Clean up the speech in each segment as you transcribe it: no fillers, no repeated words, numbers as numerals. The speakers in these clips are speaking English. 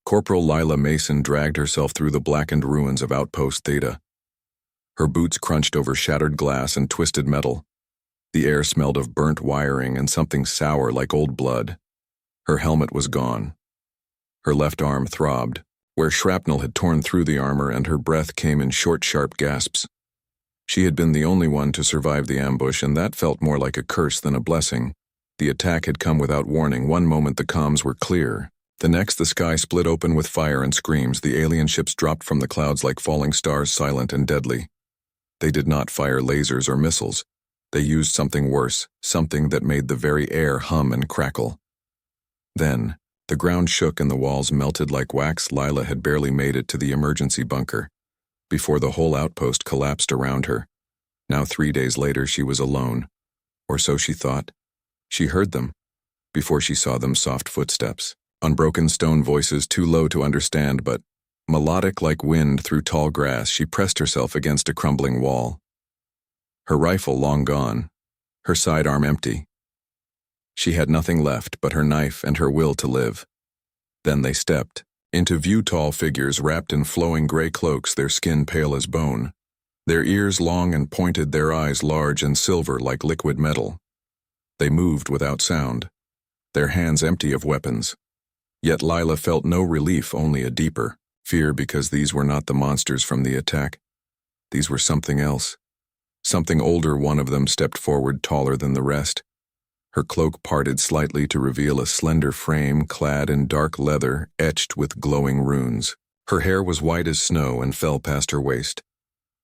Corporal Lila Mason dragged herself through the blackened ruins of Outpost Theta. Her boots crunched over shattered glass and twisted metal. The air smelled of burnt wiring and something sour like old blood. Her helmet was gone. Her left arm throbbed, where shrapnel had torn through the armor, and her breath came in short, sharp gasps. She had been the only one to survive the ambush, and that felt more like a curse than a blessing. The attack had come without warning. One moment the comms were clear. The next the sky split open with fire and screams. The alien ships dropped from the clouds like falling stars, silent and deadly. They did not fire lasers or missiles. They used something worse, something that made the very air hum and crackle. Then, the ground shook and the walls melted like wax. Lila had barely made it to the emergency bunker before the whole outpost collapsed around her. Now 3 days later she was alone, or so she thought. She heard them, before she saw them, soft footsteps, unbroken stone voices too low to understand but melodic like wind through tall grass. She pressed herself against a crumbling wall. Her rifle long gone, her sidearm empty. She had nothing left but her knife and her will to live. Then they stepped into view, tall figures wrapped in flowing gray cloaks, their skin pale as bone, their ears long and pointed, their eyes large and silver like liquid metal. They moved without sound, their hands empty of weapons. Yet Lila felt no relief, only a deeper fear, because these were not the monsters from the attack. These were something else. Something older. One of them stepped forward, taller than the rest. Her cloak parted slightly to reveal a slender frame clad in dark leather etched with glowing runes. Her hair was white as snow and fell past her waist.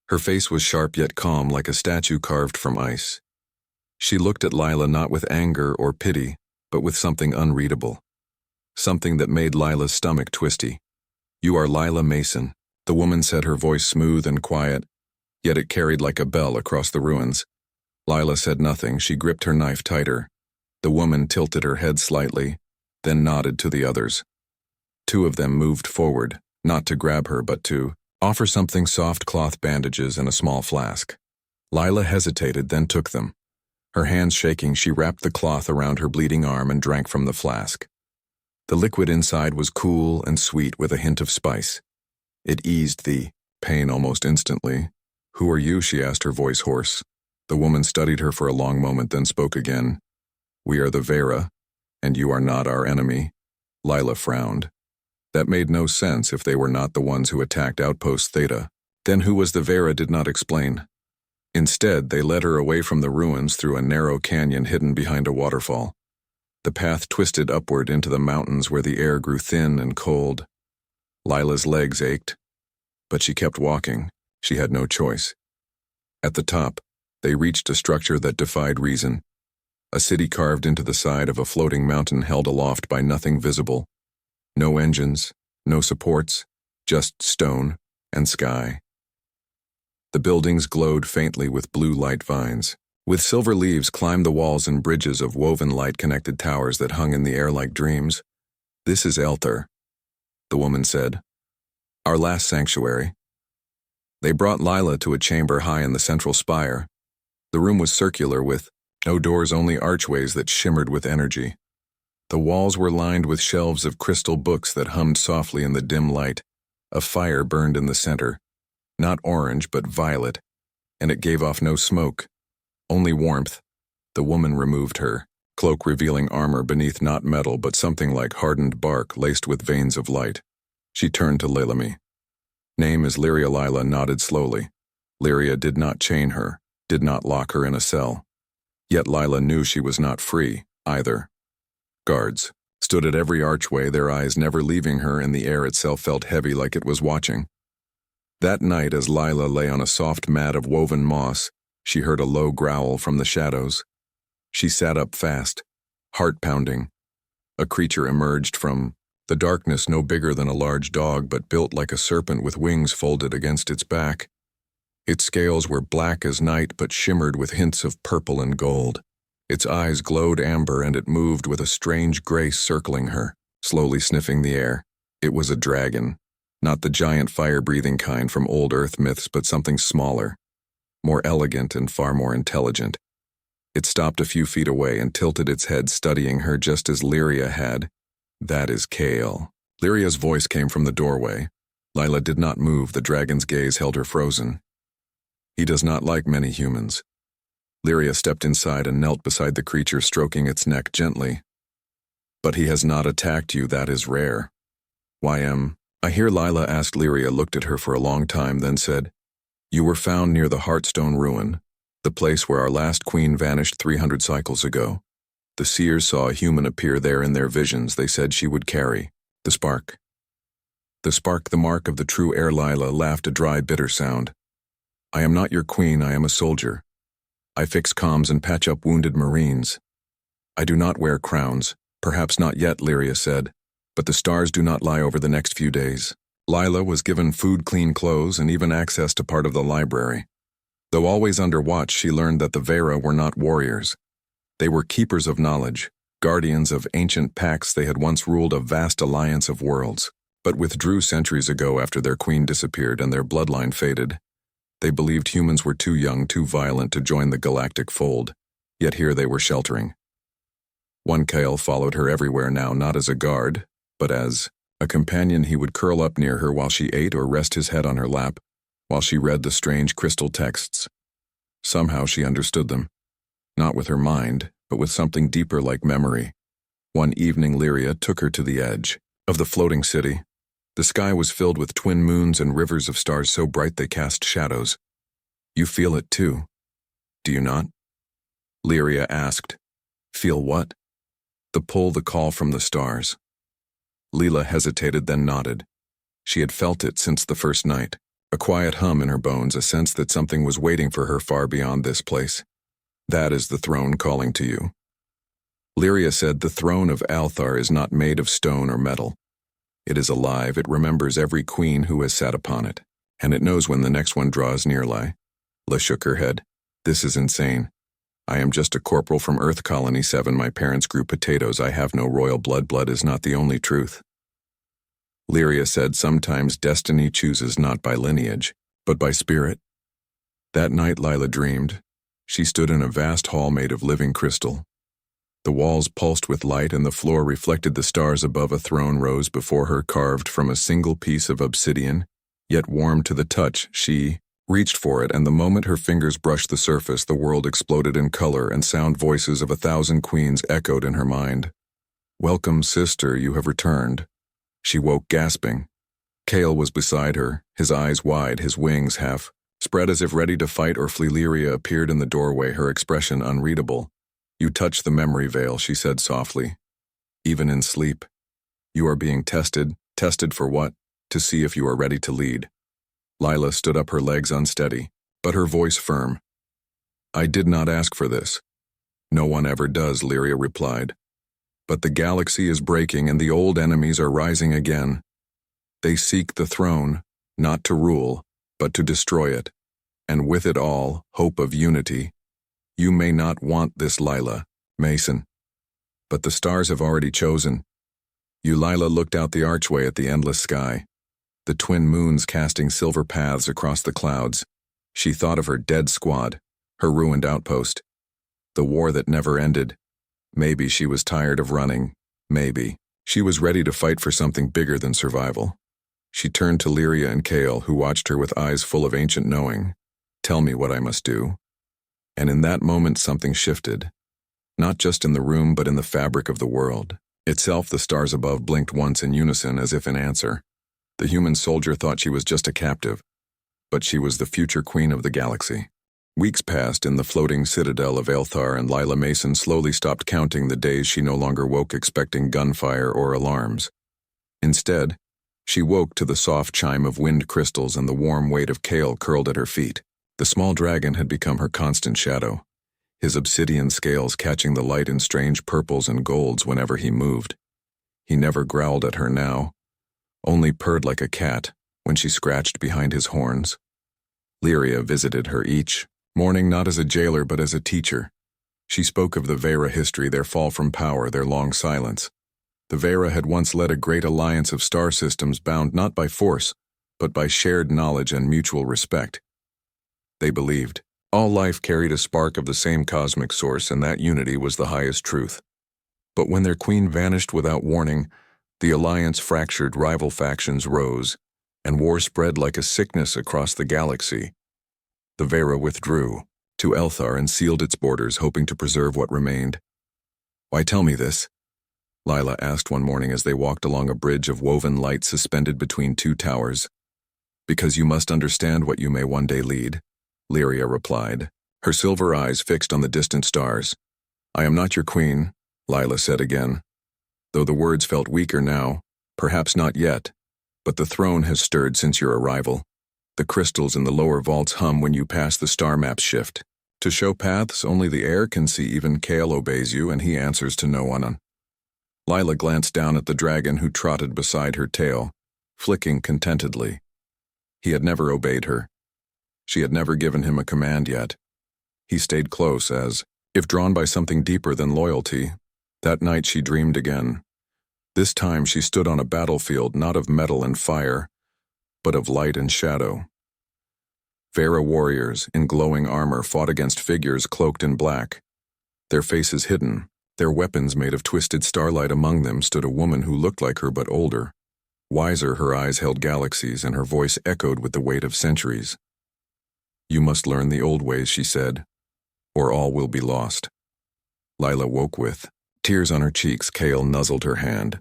Her face was sharp yet calm, like a statue carved from ice. She looked at Lila not with anger or pity, but with something unreadable. Something that made Lila's stomach twisty. "You are Lila Mason," the woman said, her voice smooth and quiet, yet it carried like a bell across the ruins. Lila said nothing. She gripped her knife tighter. The woman tilted her head slightly, then nodded to the others. Two of them moved forward, not to grab her but to offer something: soft cloth bandages and a small flask. Lila hesitated, then took them. Her hands shaking, she wrapped the cloth around her bleeding arm and drank from the flask. The liquid inside was cool and sweet with a hint of spice. It eased the pain almost instantly. "Who are you?" she asked, her voice hoarse. The woman studied her for a long moment, then spoke again. "We are the Vera, and you are not our enemy." Lila frowned. That made no sense if they were not the ones who attacked Outpost Theta. Then who was the Vera did not explain. Instead, they led her away from the ruins through a narrow canyon hidden behind a waterfall. The path twisted upward into the mountains where the air grew thin and cold. Lila's legs ached, but she kept walking. She had no choice. At the top, they reached a structure that defied reason. A city carved into the side of a floating mountain, held aloft by nothing visible. No engines, no supports, just stone and sky. The buildings glowed faintly with blue light vines. With silver leaves climbed the walls and bridges of woven light-connected towers that hung in the air like dreams. "This is Elthar," the woman said. "Our last sanctuary." They brought Lila to a chamber high in the central spire. The room was circular with no doors, only archways that shimmered with energy. The walls were lined with shelves of crystal books that hummed softly in the dim light. A fire burned in the center, not orange but violet, and it gave off no smoke, only warmth. The woman removed her cloak, revealing armor beneath, not metal but something like hardened bark laced with veins of light. She turned to Lilamy. "Name is Lyria." Lila nodded slowly. Lyria did not chain her, did not lock her in a cell. Yet Lila knew she was not free, either. Guards stood at every archway, their eyes never leaving her, and the air itself felt heavy like it was watching. That night, as Lila lay on a soft mat of woven moss, she heard a low growl from the shadows. She sat up fast, heart pounding. A creature emerged from the darkness, no bigger than a large dog, but built like a serpent with wings folded against its back. Its scales were black as night but shimmered with hints of purple and gold. Its eyes glowed amber, and it moved with a strange grace, circling her, slowly sniffing the air. It was a dragon, not the giant fire-breathing kind from old Earth myths, but something smaller, more elegant and far more intelligent. It stopped a few feet away and tilted its head, studying her just as Lyria had. "That is Kale," Lyria's voice came from the doorway. Lila did not move, the dragon's gaze held her frozen. He does not like many humans. Lyria stepped inside and knelt beside the creature, stroking its neck gently. But he has not attacked you, that is rare. I hear Lila asked. Lyria looked at her for a long time, then said, You were found near the Heartstone ruin, the place where our last queen vanished 300 cycles ago. The seers saw a human appear there in their visions. They said she would carry the spark. The spark, the mark of the true heir. Lila laughed, a dry, bitter sound. I am not your queen, I am a soldier. I fix comms and patch up wounded Marines. I do not wear crowns, perhaps not yet, Lyria said, but the stars do not lie over the next few days. Lila was given food, clean clothes, and even access to part of the library. Though always under watch, she learned that the Vera were not warriors. They were keepers of knowledge, guardians of ancient pacts. They had once ruled a vast alliance of worlds, but withdrew centuries ago after their queen disappeared and their bloodline faded. They believed humans were too young, too violent to join the galactic fold, yet here they were sheltering. One Kale followed her everywhere now, not as a guard, but as a companion. He would curl up near her while she ate or rest his head on her lap, while she read the strange crystal texts. Somehow she understood them, not with her mind, but with something deeper like memory. One evening Lyria took her to the edge of the floating city. The sky was filled with twin moons and rivers of stars so bright they cast shadows. You feel it too, do you not? Lyria asked. Feel what? The pull, the call from the stars. Lila hesitated, then nodded. She had felt it since the first night, a quiet hum in her bones, a sense that something was waiting for her far beyond this place. That is the throne calling to you. Lyria said, the throne of Althar is not made of stone or metal. It is alive, it remembers every queen who has sat upon it, and it knows when the next one draws near. Lila shook her head. This is insane. I am just a corporal from Earth Colony 7. My parents grew potatoes. I have no royal blood. Blood is not the only truth. Lyria said, sometimes destiny chooses not by lineage, but by spirit. That night Lila dreamed. She stood in a vast hall made of living crystal. The walls pulsed with light and the floor reflected the stars above. A throne rose before her, carved from a single piece of obsidian, yet warm to the touch. She reached for it, and the moment her fingers brushed the surface, the world exploded in color, and sound voices of 1,000 queens echoed in her mind. Welcome, sister, you have returned. She woke, gasping. Kale was beside her, his eyes wide, his wings half spread as if ready to fight or flee. Lyria appeared in the doorway, her expression unreadable. You touch the memory veil, she said softly. Even in sleep. You are being tested. Tested for what? To see if you are ready to lead. Lila stood up, her legs unsteady, but her voice firm. I did not ask for this. No one ever does, Lyria replied. But the galaxy is breaking and the old enemies are rising again. They seek the throne, not to rule, but to destroy it. And with it all, hope of unity. You may not want this, Lila, Mason. But the stars have already chosen. Lila looked out the archway at the endless sky, the twin moons casting silver paths across the clouds. She thought of her dead squad, her ruined outpost, the war that never ended. Maybe she was tired of running. Maybe she was ready to fight for something bigger than survival. She turned to Lyria and Kale, who watched her with eyes full of ancient knowing. Tell me what I must do. And in that moment something shifted. Not just in the room, but in the fabric of the world itself. The stars above blinked once in unison, as if in answer. The human soldier thought she was just a captive, but she was the future queen of the galaxy. Weeks passed in the floating citadel of Althar, and Lila Mason slowly stopped counting the days. She no longer woke expecting gunfire or alarms. Instead, she woke to the soft chime of wind crystals and the warm weight of Kale curled at her feet. The small dragon had become her constant shadow, his obsidian scales catching the light in strange purples and golds whenever he moved. He never growled at her now, only purred like a cat when she scratched behind his horns. Lyria visited her each morning, not as a jailer but as a teacher. She spoke of the Vera history, their fall from power, their long silence. The Vera had once led a great alliance of star systems bound not by force, but by shared knowledge and mutual respect. They believed all life carried a spark of the same cosmic source, and that unity was the highest truth. But when their queen vanished without warning, The alliance fractured, rival factions rose, and war spread like a sickness across the galaxy. The Vera withdrew to Elthar and sealed its borders, hoping to preserve what remained. "Why tell me this?" Lila asked one morning as they walked along a bridge of woven light suspended between two towers. "Because you must understand what you may one day lead," Lyria replied, her silver eyes fixed on the distant stars. "I am not your queen," Lila said again. Though the words felt weaker now, perhaps not yet, but the throne has stirred since your arrival. The crystals in the lower vaults hum when you pass the star map's shift. To show paths only the heir can see. Even Kale obeys you, and he answers to no one. Lila glanced down at the dragon who trotted beside her tail, flicking contentedly. He had never obeyed her. She had never given him a command yet. He stayed close as, if drawn by something deeper than loyalty, that night she dreamed again. This time she stood on a battlefield not of metal and fire, but of light and shadow. Vera warriors in glowing armor fought against figures cloaked in black. Their faces hidden, their weapons made of twisted starlight. Among them stood a woman who looked like her but older. Wiser, her eyes held galaxies and her voice echoed with the weight of centuries. "You must learn the old ways," she said, "or all will be lost." Lila woke with tears on her cheeks. Kale nuzzled her hand,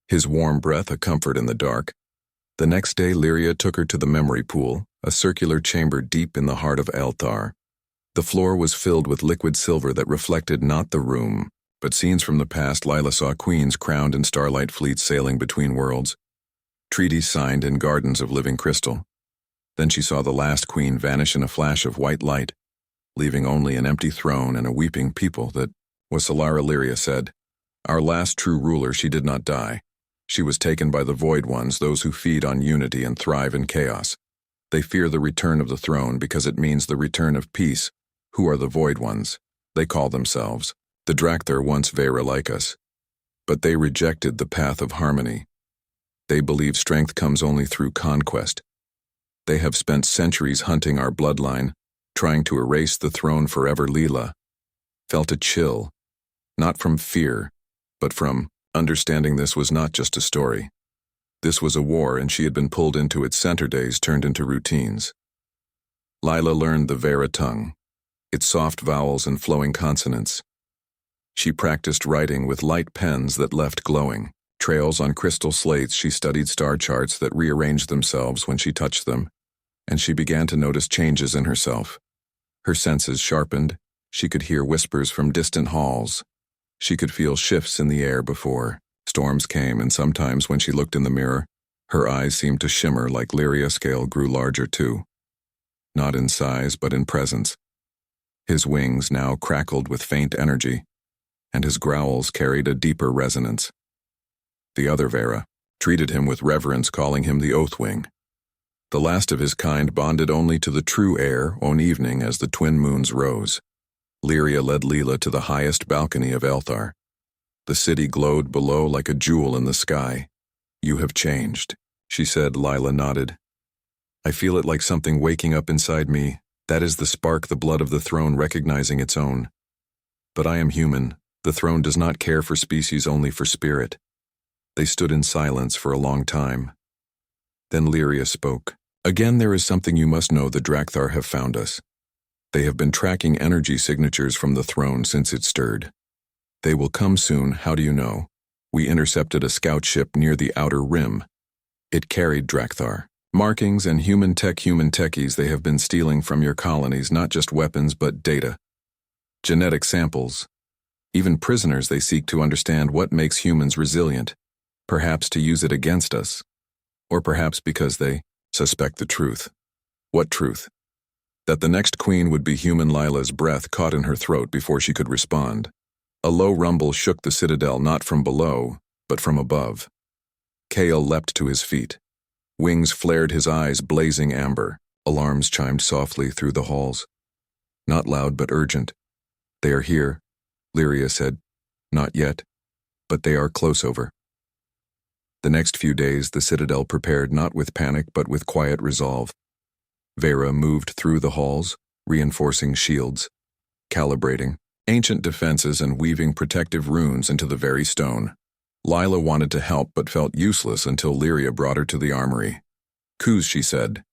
his warm breath a comfort in the dark. The next day Lyria took her to the memory pool, a circular chamber deep in the heart of Elthar. The floor was filled with liquid silver that reflected not the room, but scenes from the past. Lila saw queens crowned in starlight fleets sailing between worlds, treaties signed in gardens of living crystal. Then she saw the last queen vanish in a flash of white light, leaving only an empty throne and a weeping people. That was Solara. Lyria said, "Our last true ruler. She did not die. She was taken by the Void Ones, those who feed on unity and thrive in chaos. They fear the return of the throne because it means the return of peace. Who are the Void Ones? They call themselves the Drakthar, once Vera like us. But they rejected the path of harmony. They believe strength comes only through conquest. They have spent centuries hunting our bloodline, trying to erase the throne forever." Lila felt a chill, not from fear, but from understanding this was not just a story. This was a war, and she had been pulled into its center. Days turned into routines. Lila learned the Vera tongue, its soft vowels and flowing consonants. She practiced writing with light pens that left glowing trails on crystal slates. She studied star charts that rearranged themselves when she touched them, and she began to notice changes in herself. Her senses sharpened. She could hear whispers from distant halls. She could feel shifts in the air before storms came, and sometimes when she looked in the mirror, her eyes seemed to shimmer like Lyria. Scale grew larger too, not in size but in presence. His wings now crackled with faint energy, and his growls carried a deeper resonance. The other Vera treated him with reverence, calling him the Oathwing. The last of his kind, bonded only to the true heir. One evening as the twin moons rose, Lyria led Lila to the highest balcony of Elthar. The city glowed below like a jewel in the sky. "You have changed," she said. Lila nodded. "I feel it like something waking up inside me. That is the spark, the blood of the throne recognizing its own. But I am human. The throne does not care for species, only for spirit." They stood in silence for a long time. Then Lyria spoke. "Again, there is something you must know. The Drakthar have found us. They have been tracking energy signatures from the throne since it stirred. They will come soon. How do you know? We intercepted a scout ship near the outer rim. It carried Drakthar markings and human techies. They have been stealing from your colonies, not just weapons but data, genetic samples, even prisoners. They seek to understand what makes humans resilient, perhaps to use it against us, or perhaps because they suspect the truth." "What truth?" "That the next queen would be human." Lila's breath caught in her throat before she could respond. A low rumble shook the citadel, not from below, but from above. Kale leapt to his feet. Wings flared, his eyes blazing amber. Alarms chimed softly through the halls. Not loud but urgent. "They are here," Lyria said. "Not yet, but they are close over." The next few days the citadel prepared, not with panic but with quiet resolve. Vera moved through the halls, reinforcing shields, calibrating ancient defenses and weaving protective runes into the very stone. Lila wanted to help but felt useless until Lyria brought her to the armory. "Coos," she said.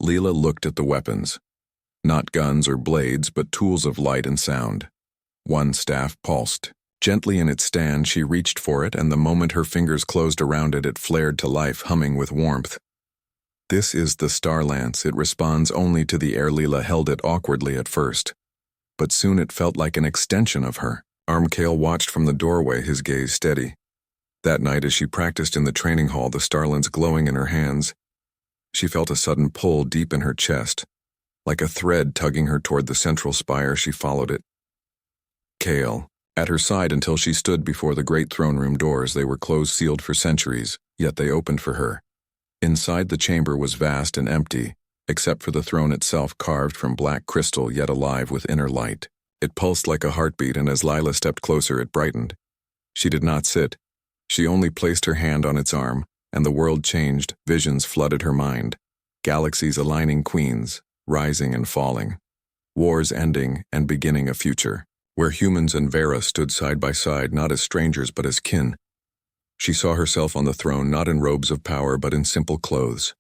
Leela looked at the weapons. Not guns or blades, but tools of light and sound. One staff pulsed. Gently in its stand, she reached for it, and the moment her fingers closed around it, it flared to life, humming with warmth. This is the Star Lance. It responds only to the air. Leela held it awkwardly at first, but soon it felt like an extension of her. Kale watched from the doorway, his gaze steady. That night, as she practiced in the training hall, the Star Lance glowing in her hands, she felt a sudden pull deep in her chest. Like a thread tugging her toward the central spire, she followed it. Kale, at her side until she stood before the great throne room doors. They were closed, sealed for centuries, yet they opened for her. Inside, the chamber was vast and empty, except for the throne itself, carved from black crystal yet alive with inner light. It pulsed like a heartbeat, and as Lila stepped closer, it brightened. She did not sit. She only placed her hand on its arm, and the world changed. Visions flooded her mind. Galaxies aligning, queens rising and falling. Wars ending and beginning a future, where humans and Vera stood side by side, not as strangers but as kin. She saw herself on the throne, not in robes of power but in simple clothes.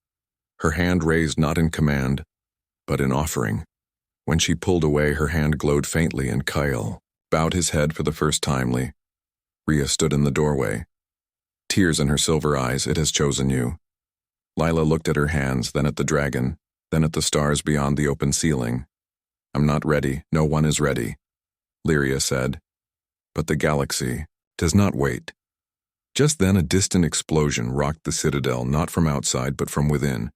Her hand raised not in command, but in offering. When she pulled away, her hand glowed faintly, and Kyle bowed his head for the first time. Rhea stood in the doorway, tears in her silver eyes. "It has chosen you." Lila looked at her hands, then at the dragon, then at the stars beyond the open ceiling. "I'm not ready. No one is ready," Lyria said. "But the galaxy does not wait." Just then a distant explosion rocked the citadel, not from outside but from within.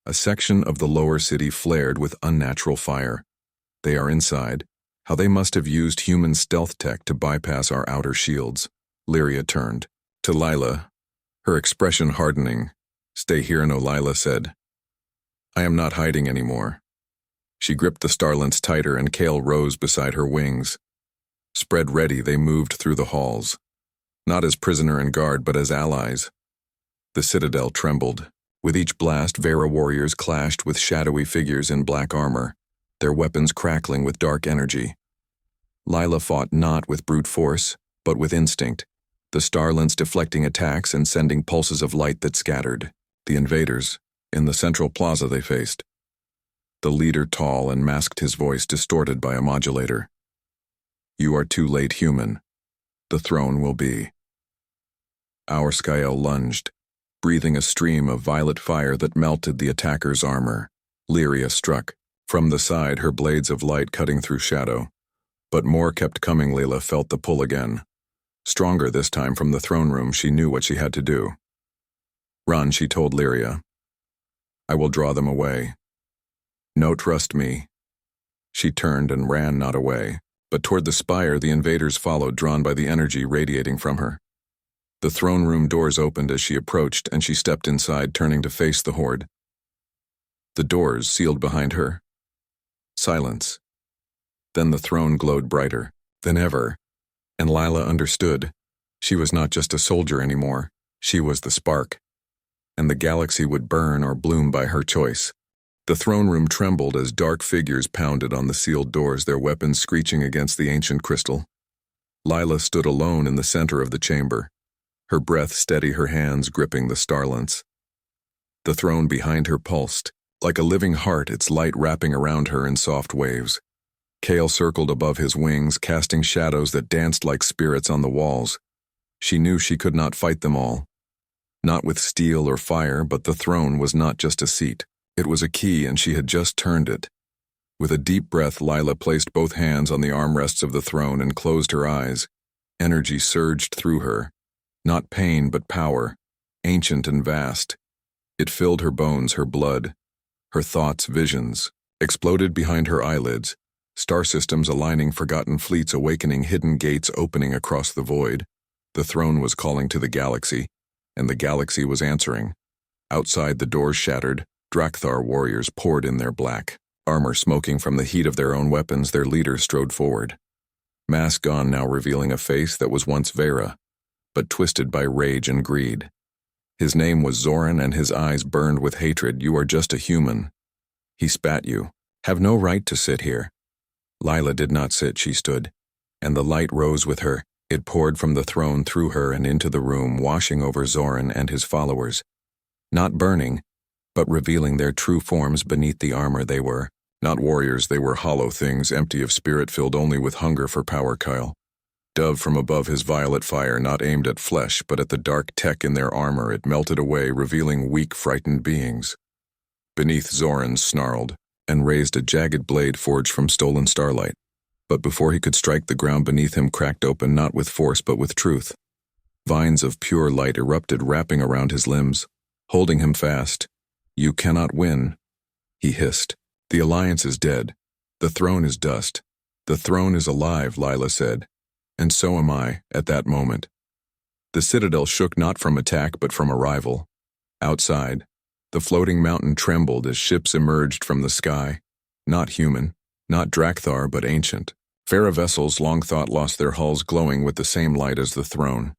A section of the lower city flared with unnatural fire. "They are inside. How they must have used human stealth tech to bypass our outer shields." Lyria turned to Lila, her expression hardening. "Stay here, no," Lila said. "I am not hiding anymore." She gripped the Star Lance tighter, and Kale rose beside her wings. Spread ready, they moved through the halls, not as prisoner and guard, but as allies. The citadel trembled. With each blast, Vera warriors clashed with shadowy figures in black armor, their weapons crackling with dark energy. Lila fought not with brute force, but with instinct, the Star Lance deflecting attacks and sending pulses of light that scattered. The invaders, in the central plaza, they faced. The leader, tall and masked, his voice distorted by a modulator. "You are too late, human. The throne will be." Our Skyel lunged, breathing a stream of violet fire that melted the attacker's armor. Lyria struck, from the side, her blades of light cutting through shadow. But more kept coming. Leela felt the pull again. Stronger this time from the throne room. She knew what she had to do. "Run," she told Lyria. "I will draw them away." "No, trust me." She turned and ran, not away, but toward the spire. The invaders followed, drawn by the energy radiating from her. The throne room doors opened as she approached, and she stepped inside, turning to face the horde. The doors sealed behind her. Silence. Then the throne glowed brighter than ever, and Lila understood. She was not just a soldier anymore. She was the spark, and the galaxy would burn or bloom by her choice. The throne room trembled as dark figures pounded on the sealed doors, their weapons screeching against the ancient crystal. Lila stood alone in the center of the chamber, her breath steady, her hands gripping the Star Lance. The throne behind her pulsed, like a living heart, its light wrapping around her in soft waves. Kale circled above his wings, casting shadows that danced like spirits on the walls. She knew she could not fight them all. Not with steel or fire, but the throne was not just a seat. It was a key, and she had just turned it. With a deep breath, Lila placed both hands on the armrests of the throne and closed her eyes. Energy surged through her. Not pain, but power, ancient and vast. It filled her bones, her blood. Her thoughts, visions, exploded behind her eyelids. Star systems aligning, forgotten fleets awakening, hidden gates opening across the void. The throne was calling to the galaxy, and the galaxy was answering. Outside, the doors shattered. Drakthar warriors poured in, their black armor smoking from the heat of their own weapons. Their leader strode forward, mask gone, now revealing a face that was once Vera, but twisted by rage and greed. His name was Zoran, and his eyes burned with hatred. "You are just a human," he spat. "You have no right to sit here." Lila did not sit, she stood, and the light rose with her, It poured from the throne through her and into the room, washing over Zoran and his followers. Not burning, but revealing their true forms beneath the armor they were. Not warriors, they were hollow things, empty of spirit, filled only with hunger for power. Kyle dove from above his violet fire, not aimed at flesh, but at the dark tech in their armor. It melted away, revealing weak, frightened beings. Beneath, Zoran snarled and raised a jagged blade forged from stolen starlight. But before he could strike, the ground beneath him cracked open, not with force but with truth. Vines of pure light erupted, wrapping around his limbs, holding him fast. "You cannot win," he hissed. "The Alliance is dead. The throne is dust. The throne is alive," Lila said. "And so am I," at that moment. The citadel shook, not from attack but from arrival. Outside, the floating mountain trembled as ships emerged from the sky. Not human, not Drakthar, but ancient. Pharaoh vessels long thought lost their hulls, glowing with the same light as the throne.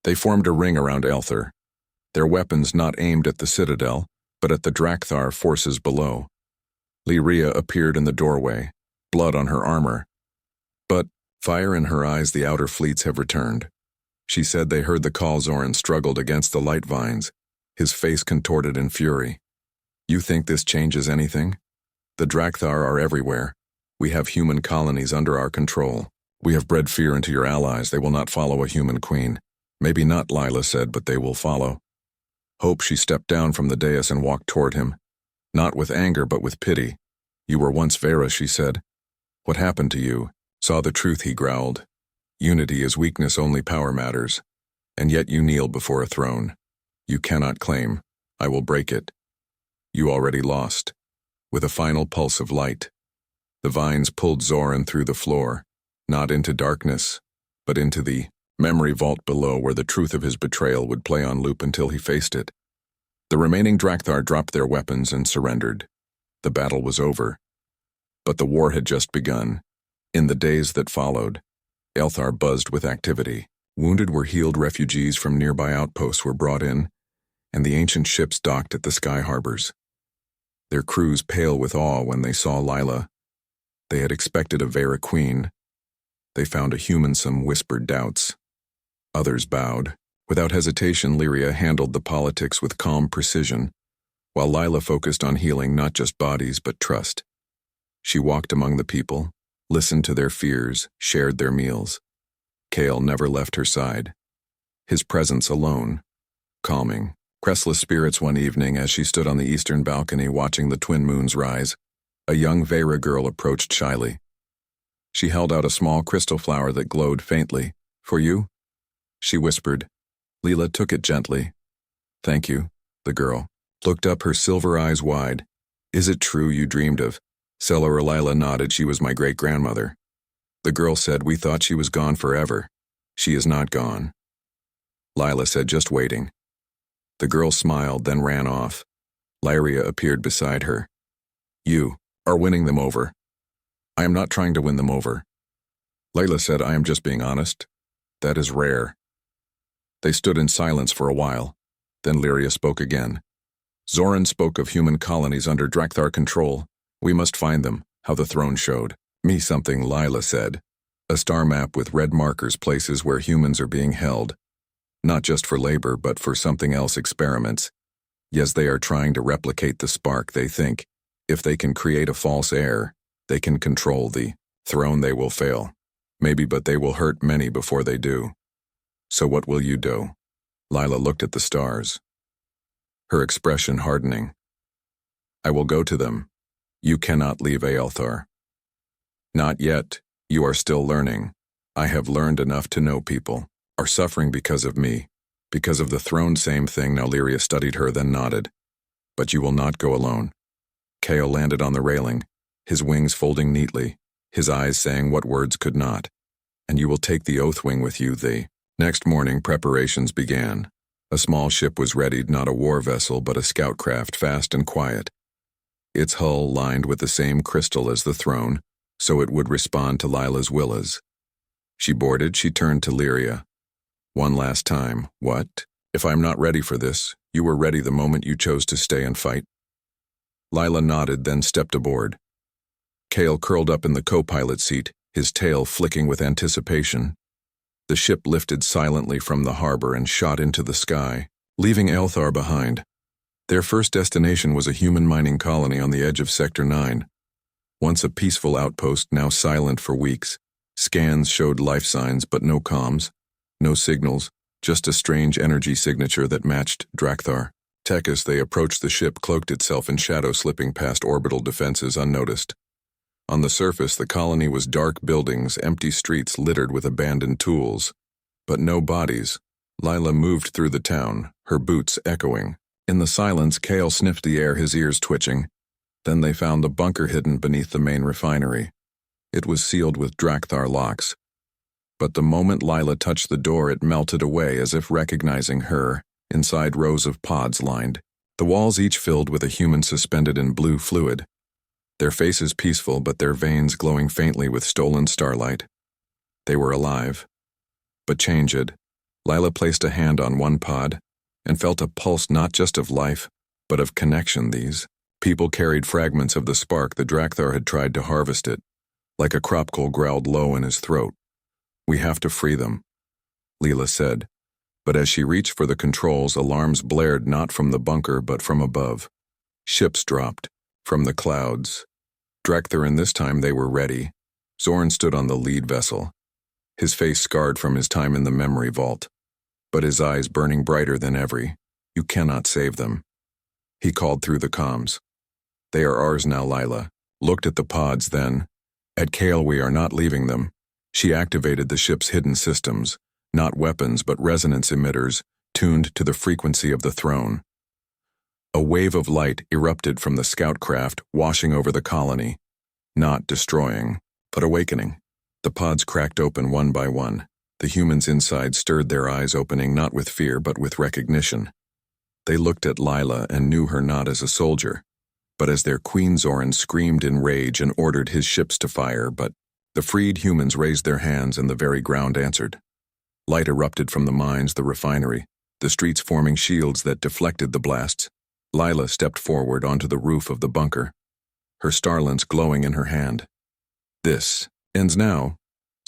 They formed a ring around Elthar, their weapons not aimed at the citadel, but at the Drakthar forces below. Lyria appeared in the doorway, blood on her armor. But, fire in her eyes, "The outer fleets have returned." She said they heard the call. Zoran struggled against the light vines, his face contorted in fury. "You think this changes anything? The Drakthar are everywhere. We have human colonies under our control. We have bred fear into your allies. They will not follow a human queen." "Maybe not," Lila said, "but they will follow." Hope. She stepped down from the dais and walked toward him. Not with anger, but with pity. "You were once Vera," she said. "What happened to you?" "Saw the truth," he growled. "Unity is weakness, only power matters. And yet you kneel before a throne. You cannot claim. I will break it. You already lost." With a final pulse of light, the vines pulled Zoran through the floor, not into darkness, but into the memory vault below, where the truth of his betrayal would play on loop until he faced it. The remaining Drakthar dropped their weapons and surrendered. The battle was over. But the war had just begun. In the days that followed, Elthar buzzed with activity. Wounded were healed, refugees from nearby outposts were brought in, and the ancient ships docked at the sky harbors. Their crews pale with awe when they saw Lila. They had expected a Vera queen. They found a human. Some whispered doubts. Others bowed. Without hesitation, Lyria handled the politics with calm precision, while Lila focused on healing not just bodies but trust. She walked among the people, listened to their fears, shared their meals. Kale never left her side. His presence alone, calming. Restless spirits. One evening, as she stood on the eastern balcony watching the twin moons rise, a young Vera girl approached shyly. She held out a small crystal flower that glowed faintly. "For you?" she whispered. Lila took it gently. "Thank you." The girl looked up, her silver eyes wide. "Is it true you dreamed of?" Selora. Lila nodded. "She was my great-grandmother." The girl said, "We thought she was gone forever." "She is not gone," Lila said, "just waiting." The girl smiled, then ran off. Lyria appeared beside her. "You are winning them over." "I am not trying to win them over," Layla said. "I am just being honest. That is rare." They stood in silence for a while. Then Lyria spoke again. "Zoran spoke of human colonies under Drakthar control. We must find them, how the throne showed me something," Lila said. "A star map with red markers, places where humans are being held. Not just for labor, but for something else, experiments. Yes, they are trying to replicate the spark. They think, if they can create a false heir, they can control the throne. They will fail. Maybe, but they will hurt many before they do. So what will you do?" Lila looked at the stars, her expression hardening. "I will go to them. You cannot leave Aelthar." "Not yet. You are still learning. I have learned enough to know people are suffering because of me, because of the throne." "Same thing." Now Lyria studied her, then nodded. "But you will not go alone." Kale landed on the railing, his wings folding neatly, his eyes saying what words could not. "And you will take the Oathwing with you." The next morning, preparations began. A small ship was readied, not a war vessel, but a scout craft, fast and quiet. Its hull lined with the same crystal as the throne, so it would respond to Lila's willas. She boarded. She turned to Lyria. "One last time. What? If I'm not ready for this, you were ready the moment you chose to stay and fight." Lila nodded, then stepped aboard. Kale curled up in the co-pilot seat, his tail flicking with anticipation. The ship lifted silently from the harbor and shot into the sky, leaving Elthar behind. Their first destination was a human mining colony on the edge of Sector 9. Once a peaceful outpost, now silent for weeks. Scans showed life signs, but no comms, no signals, just a strange energy signature that matched Drakthar. As they approached, the ship cloaked itself in shadow, slipping past orbital defenses unnoticed. On the surface, the colony was dark buildings, empty streets littered with abandoned tools. But no bodies. Lila moved through the town, her boots echoing. In the silence, Kale sniffed the air, his ears twitching. Then they found the bunker hidden beneath the main refinery. It was sealed with Drakthar locks. But the moment Lila touched the door, it melted away as if recognizing her. Inside, rows of pods lined, the walls each filled with a human suspended in blue fluid. Their faces peaceful, but their veins glowing faintly with stolen starlight. They were alive, but changed. Lila placed a hand on one pod and felt a pulse not just of life, but of connection. These people carried fragments of the spark the Drakthar had tried to harvest it. Like a cropcoal growled low in his throat. "We have to free them," Lila said. But as she reached for the controls, alarms blared not from the bunker but from above. Ships dropped, from the clouds. Drakthar, and this time they were ready. Zoran stood on the lead vessel, his face scarred from his time in the memory vault, but his eyes burning brighter than ever. "You cannot save them," he called through the comms. "They are ours now." Lila looked at the pods, then at Kale. "We are not leaving them." She activated the ship's hidden systems, not weapons but resonance emitters, tuned to the frequency of the throne. A wave of light erupted from the scout craft, washing over the colony, not destroying, but awakening. The pods cracked open one by one. The humans inside stirred, their eyes opening not with fear but with recognition. They looked at Lila and knew her not as a soldier, but as their queen. Zoran screamed in rage and ordered his ships to fire, but the freed humans raised their hands and the very ground answered. Light erupted from the mines, the refinery, the streets forming shields that deflected the blasts. Lila stepped forward onto the roof of the bunker, her starlance glowing in her hand. "This ends now."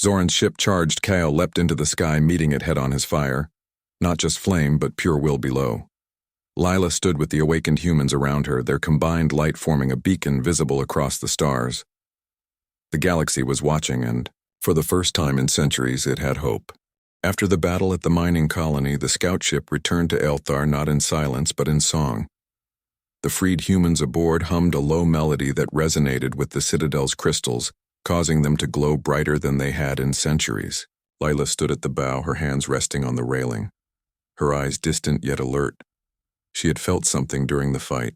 Zoran's ship charged. Kale leapt into the sky, meeting it head on. His fire, not just flame but pure will below. Lila stood with the awakened humans around her, their combined light forming a beacon visible across the stars. The galaxy was watching, and, for the first time in centuries, it had hope. After the battle at the mining colony, the scout ship returned to Elthar, not in silence but in song. The freed humans aboard hummed a low melody that resonated with the Citadel's crystals, causing them to glow brighter than they had in centuries. Lila stood at the bow, her hands resting on the railing, her eyes distant yet alert. She had felt something during the fight,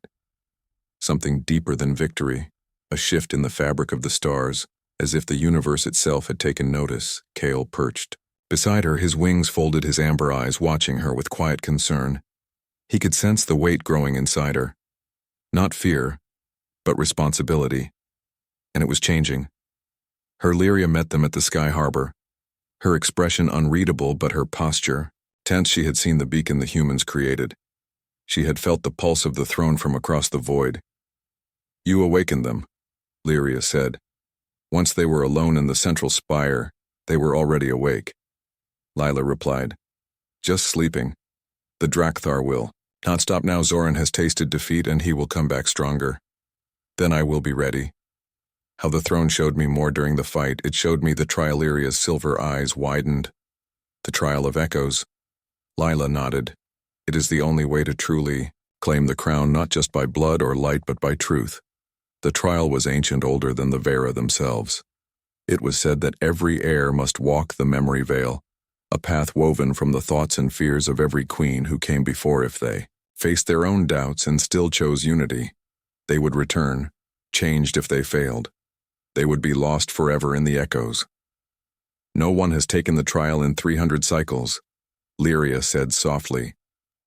something deeper than victory, a shift in the fabric of the stars, as if the universe itself had taken notice. Kale perched beside her, his wings folded, his amber eyes watching her with quiet concern. He could sense the weight growing inside her. Not fear, but responsibility. And it was changing. Her Lyria met them at the Sky Harbor, her expression unreadable but her posture tense. She had seen the beacon the humans created. She had felt the pulse of the throne from across the void. "You awakened them," Lyria said. Once they were alone in the central spire, they were already awake. Lila replied, "Just sleeping. The Drakthar will not stop now. Zoran has tasted defeat and he will come back stronger. Then I will be ready." How the throne showed me more during the fight. It showed me the trial. Lyria's silver eyes widened. "The trial of echoes." Lila nodded. "It is the only way to truly claim the crown, not just by blood or light but by truth." The trial was ancient, older than the Vera themselves. It was said that every heir must walk the memory veil, a path woven from the thoughts and fears of every queen who came before. If they faced their own doubts and still chose unity, they would return, changed. If they failed, they would be lost forever in the echoes. "No one has taken the trial in 300 cycles," Lyria said softly,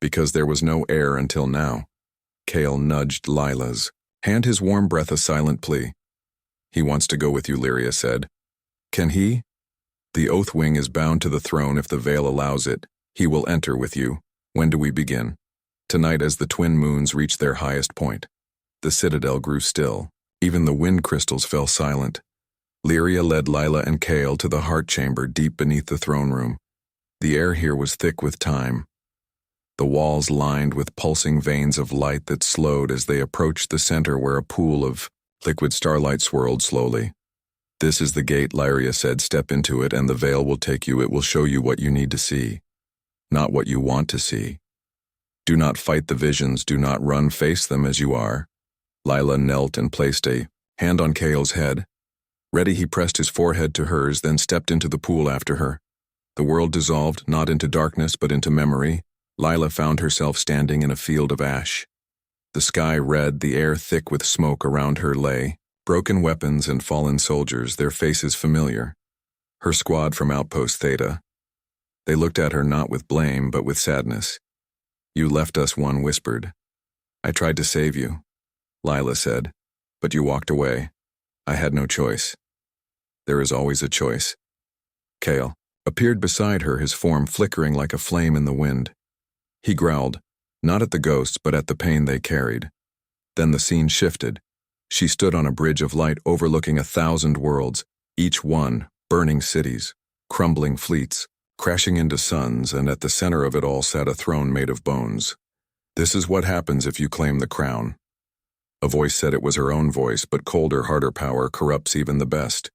"because there was no heir until now." Kale nudged Lila's hand, his warm breath a silent plea. "He wants to go with you," Lyria said. "Can he?" "The Oathwing is bound to the throne. If the veil allows it, he will enter with you." "When do we begin?" "Tonight, as the twin moons reach their highest point." The citadel grew still. Even the wind crystals fell silent. Lyria led Lila and Kale to the heart chamber deep beneath the throne room. The air here was thick with time, the walls lined with pulsing veins of light that slowed as they approached the center where a pool of liquid starlight swirled slowly. "This is the gate," Lyria said. "Step into it and the veil will take you. It will show you what you need to see, not what you want to see. Do not fight the visions. Do not run. Face them as you are." Lila knelt and placed a hand on Kale's head. Ready, he pressed his forehead to hers, then stepped into the pool after her. The world dissolved, not into darkness but into memory. Lila found herself standing in a field of ash. The sky red, the air thick with smoke around her lay. Broken weapons and fallen soldiers, their faces familiar. Her squad from Outpost Theta. They looked at her not with blame but with sadness. "You left us," one whispered. "I tried to save you," Lila said, "but you walked away. I had no choice." There is always a choice. Kale appeared beside her, his form flickering like a flame in the wind. He growled, not at the ghosts but at the pain they carried. Then the scene shifted. She stood on a bridge of light overlooking 1,000 worlds, each one burning cities, crumbling fleets, crashing into suns, and at the center of it all sat a throne made of bones. "This is what happens if you claim the crown." A voice said it was her own voice, but colder, harder power corrupts even the best.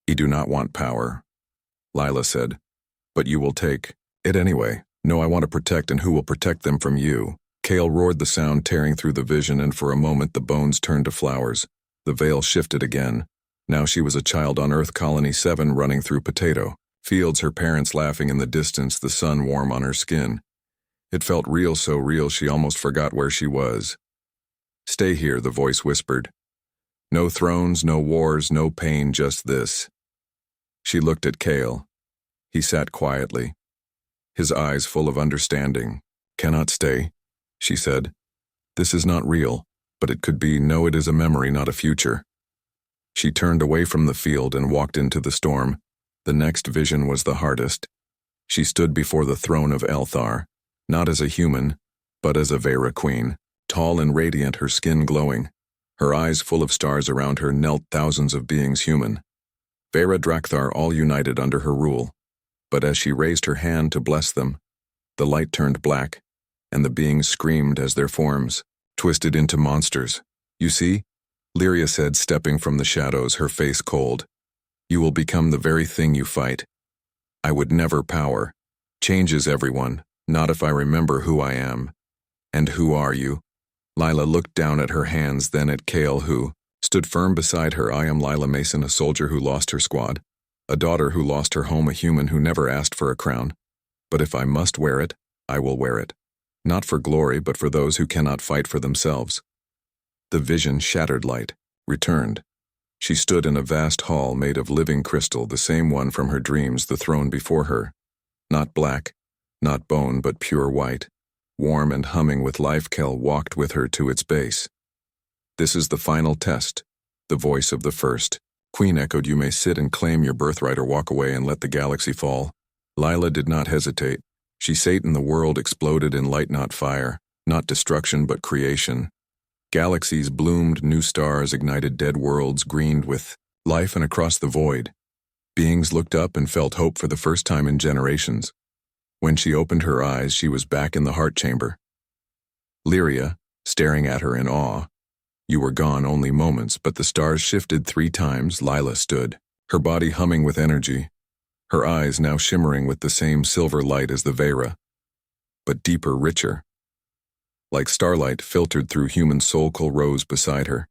"You do not want power," Lila said, "but you will take it anyway." "No, I want to protect, and who will protect them from you?" Kale roared, the sound tearing through the vision, and for a moment the bones turned to flowers. The veil shifted again. Now she was a child on Earth Colony 7 running through potato fields, her parents laughing in the distance, the sun warm on her skin. It felt real, so real she almost forgot where she was. "Stay here," the voice whispered. "No thrones, no wars, no pain, just this." She looked at Kale. He sat quietly, his eyes full of understanding. "Cannot stay," she said. "This is not real, but it could be. No, it is a memory, not a future." She turned away from the field and walked into the storm. The next vision was the hardest. She stood before the throne of Elthar, not as a human, but as a Vera queen, tall and radiant, her skin glowing. Her eyes full of stars around her knelt thousands of beings human. Vera Drakthar, all united under her rule. But as she raised her hand to bless them, the light turned black, and the beings screamed as their forms twisted into monsters. "You see?" Lyria said, stepping from the shadows, her face cold. "You will become the very thing you fight." "I would never. Power changes everyone, not if I remember who I am." "And who are you?" Lila looked down at her hands, then at Kale, who stood firm beside her. "I am Lila Mason, a soldier who lost her squad, a daughter who lost her home, a human who never asked for a crown. But if I must wear it, I will wear it. Not for glory, but for those who cannot fight for themselves." The vision shattered light, returned. She stood in a vast hall made of living crystal, the same one from her dreams, the throne before her. Not black, not bone, but pure white, warm and humming with life. Kale walked with her to its base. "This is the final test," the voice of the first queen echoed. "You may sit and claim your birthright or walk away and let the galaxy fall." Lila did not hesitate. She sat, and the world exploded in light, not fire, not destruction but creation. Galaxies bloomed, new stars ignited, dead worlds greened with life, and across the void, beings looked up and felt hope for the first time in generations. When she opened her eyes, she was back in the heart chamber. Lyria, staring at her in awe. "You were gone only moments, but the stars shifted 3 times. Lila stood, her body humming with energy, her eyes now shimmering with the same silver light as the Vera, but deeper, richer. Like starlight filtered through human soul. Kale rose beside her,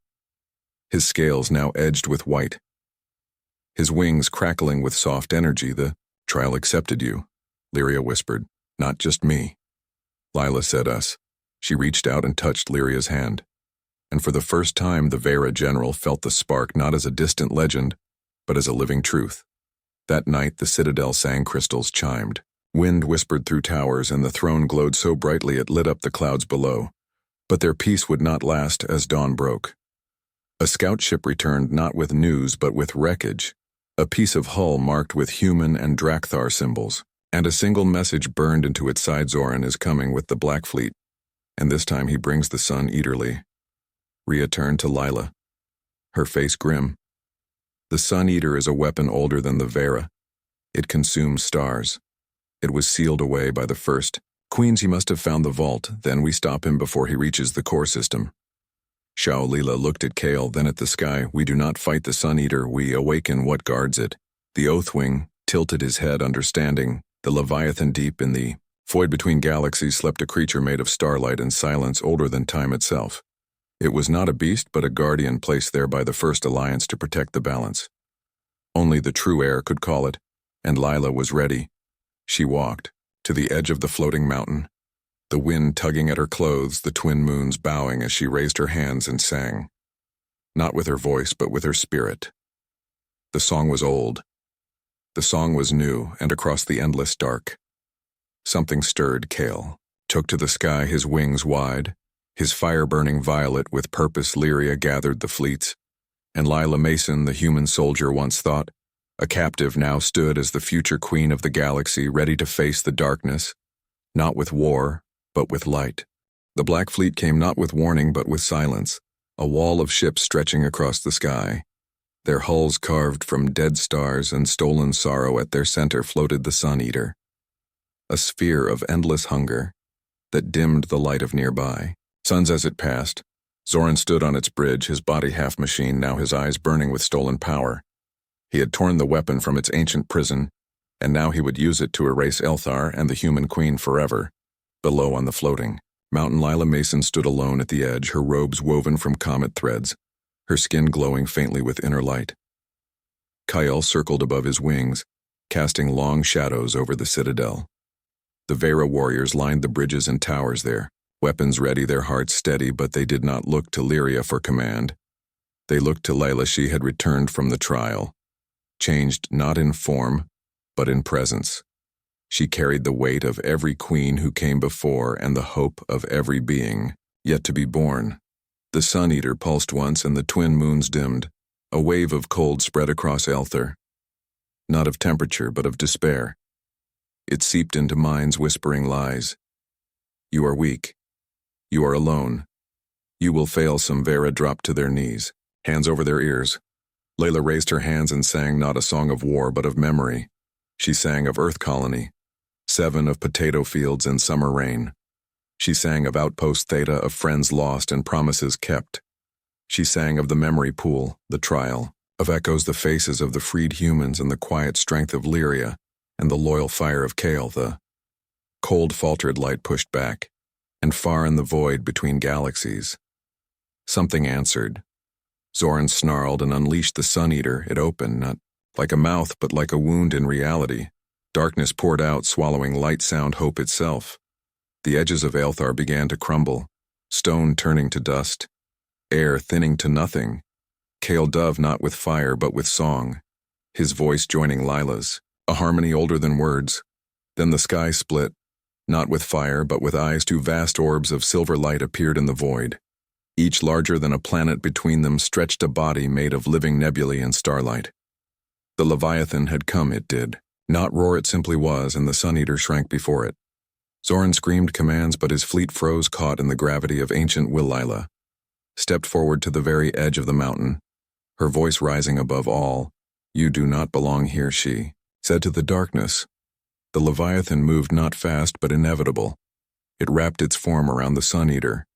his scales now edged with white, his wings crackling with soft energy. "The trial accepted you," Lyria whispered. "Not just me." Lila said us. She reached out and touched Lyria's hand. And for the first time, the Vera general felt the spark, not as a distant legend, but as a living truth. That night, the citadel sang, crystals chimed. Wind whispered through towers, and the throne glowed so brightly it lit up the clouds below. But their peace would not last as dawn broke. A scout ship returned, not with news but with wreckage, a piece of hull marked with human and Drakthar symbols, and a single message burned into its side: "Zoran is coming with the Black Fleet, and this time he brings the Sun Eaterly." Rhea turned to Lila, her face grim. "The Sun Eater is a weapon older than the Vera. It consumes stars. It was sealed away by the first. Queens, he must have found the vault, then we stop him before he reaches the core system. Xiao Lila looked at Kale, then at the sky. We do not fight the Sun Eater, we awaken what guards it. The Oathwing tilted his head, understanding. The Leviathan deep in the void between galaxies slept a creature made of starlight and silence, older than time itself. It was not a beast, but a guardian placed there by the First Alliance to protect the balance. Only the true heir could call it, and Lila was ready. She walked to the edge of the floating mountain, the wind tugging at her clothes, the twin moons bowing as she raised her hands and sang. Not with her voice, but with her spirit. The song was old. The song was new, and across the endless dark. Something stirred Kale, took to the sky, his wings wide, his fire burning violet with purpose. Lyria gathered the fleets, and Lila Mason, the human soldier once thought, a captive, now stood as the future queen of the galaxy, ready to face the darkness, not with war, but with light. The Black Fleet came not with warning, but with silence, a wall of ships stretching across the sky. Their hulls carved from dead stars and stolen sorrow. At their center floated the Sun Eater, a sphere of endless hunger that dimmed the light of nearby suns as it passed. Zoran stood on its bridge, his body half machine, now his eyes burning with stolen power. He had torn the weapon from its ancient prison, and now he would use it to erase Elthar and the human queen forever. Below on the floating mountain, Lila Mason stood alone at the edge, her robes woven from comet threads, her skin glowing faintly with inner light. Kyle circled above his wings, casting long shadows over the citadel. The Vera warriors lined the bridges and towers there, weapons ready, their hearts steady, but they did not look to Lyria for command. They looked to Lila. She had returned from the trial, changed not in form, but in presence. She carried the weight of every queen who came before and the hope of every being yet to be born. The Sun Eater pulsed once and the twin moons dimmed. A wave of cold spread across Elthar, not of temperature but of despair. It seeped into minds, whispering lies. You are weak. You are alone. You will fail. Some Vera dropped to their knees, hands over their ears. Layla raised her hands and sang not a song of war but of memory. She sang of Earth Colony, 7 of potato fields and summer rain. She sang of Outpost Theta, of friends lost and promises kept. She sang of the memory pool, the trial, of echoes, the faces of the freed humans and the quiet strength of Lyria and the loyal fire of Kale. The cold faltered light pushed back, and far in the void between galaxies, something answered. Zoran snarled and unleashed the Sun Eater. It opened, not like a mouth but like a wound in reality. Darkness poured out, swallowing light, sound, hope itself. The edges of Elthar began to crumble, stone turning to dust, air thinning to nothing. Kale dove not with fire but with song, his voice joining Lila's, a harmony older than words. Then the sky split, not with fire but with eyes. 2 vast orbs of silver light appeared in the void. Each larger than a planet. Between them stretched a body made of living nebulae and starlight. The Leviathan had come, it did not roar, it simply was, and the Sun Eater shrank before it. Zoran screamed commands, but his fleet froze, caught in the gravity of ancient will. Lila stepped forward to the very edge of the mountain, her voice rising above all. You do not belong here, she said to the darkness. The Leviathan moved, not fast but inevitable. It wrapped its form around the Sun Eater,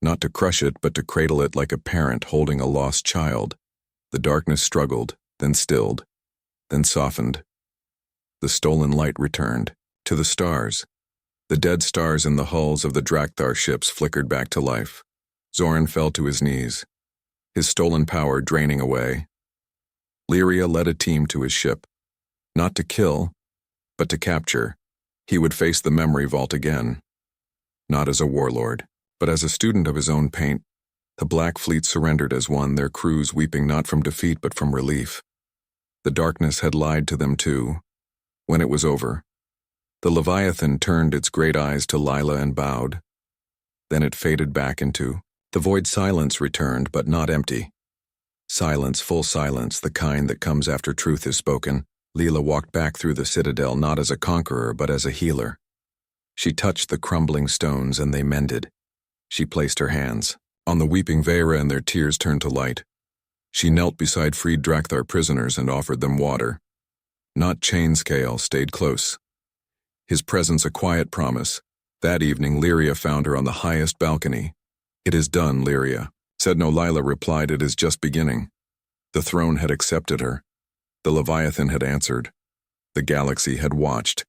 not to crush it but to cradle it like a parent holding a lost child. The darkness struggled, then stilled, then softened. The stolen light returned to the stars. The dead stars in the hulls of the Drakthar ships flickered back to life. Zoran fell to his knees, his stolen power draining away. Lyria led a team to his ship, not to kill, but to capture. He would face the memory vault again, not as a warlord, but as a student of his own paint. The Black Fleet surrendered as one, their crews weeping not from defeat but from relief. The darkness had lied to them too. When it was over, the Leviathan turned its great eyes to Lila and bowed. Then it faded back into the void. Silence returned, but not empty. Silence, full silence, the kind that comes after truth is spoken. Lila walked back through the citadel not as a conqueror but as a healer. She touched the crumbling stones and they mended. She placed her hands on the weeping Vera and their tears turned to light. She knelt beside freed Drakthar prisoners and offered them water. Not chains. Kale stayed close. his presence a quiet promise. That evening, Lyria found her on the highest balcony. "It is done, Lyria," said no. Lila replied, "It is just beginning." The throne had accepted her. The Leviathan had answered. The galaxy had watched.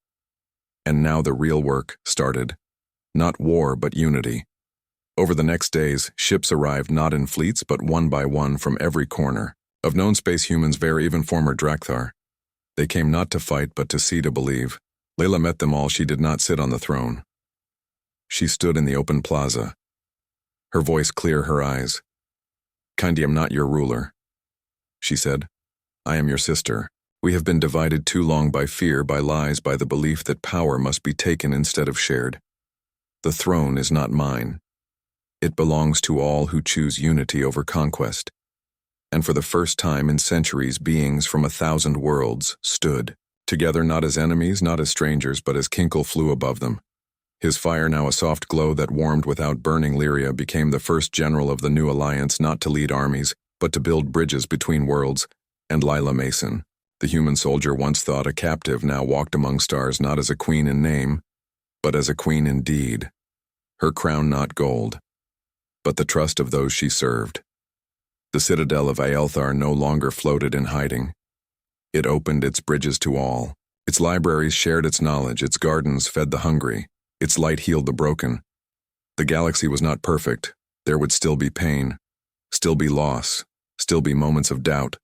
And now the real work started. Not war, but unity. Over the next days, ships arrived not in fleets, but one by one from every corner. Of known space humans, Vera, even former Drakthar. They came not to fight, but to see, to believe. Layla met them all. She did not sit on the throne. She stood in the open plaza. Her voice clear, her eyes. "Kandi, I am not your ruler," she said. "I am your sister. We have been divided too long by fear, by lies, by the belief that power must be taken instead of shared. The throne is not mine. It belongs to all who choose unity over conquest." And for the first time in centuries, beings from 1,000 worlds stood, together not as enemies, not as strangers, but as Kinkle flew above them. His fire, now a soft glow that warmed without burning, Lyria became the first general of the new alliance, not to lead armies, but to build bridges between worlds. And Lila Mason, the human soldier once thought a captive, now walked among stars not as a queen in name, but as a queen in deed. Her crown not gold, but the trust of those she served. The citadel of Aelthar no longer floated in hiding. It opened its bridges to all. Its libraries shared its knowledge, its gardens fed the hungry, its light healed the broken. The galaxy was not perfect. There would still be pain, still be loss, still be moments of doubt.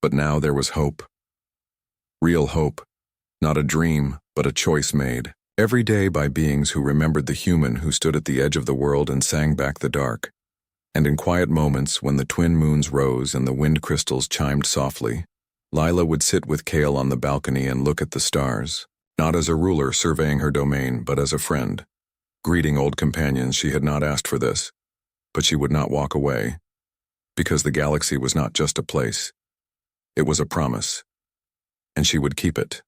But now there was hope. Real hope. Not a dream, but a choice made. Every day by beings who remembered the human who stood at the edge of the world and sang back the dark. And in quiet moments, when the twin moons rose and the wind crystals chimed softly, Lila would sit with Kale on the balcony and look at the stars, not as a ruler surveying her domain, but as a friend. Greeting old companions, she had not asked for this, but she would not walk away, because the galaxy was not just a place. It was a promise, and she would keep it.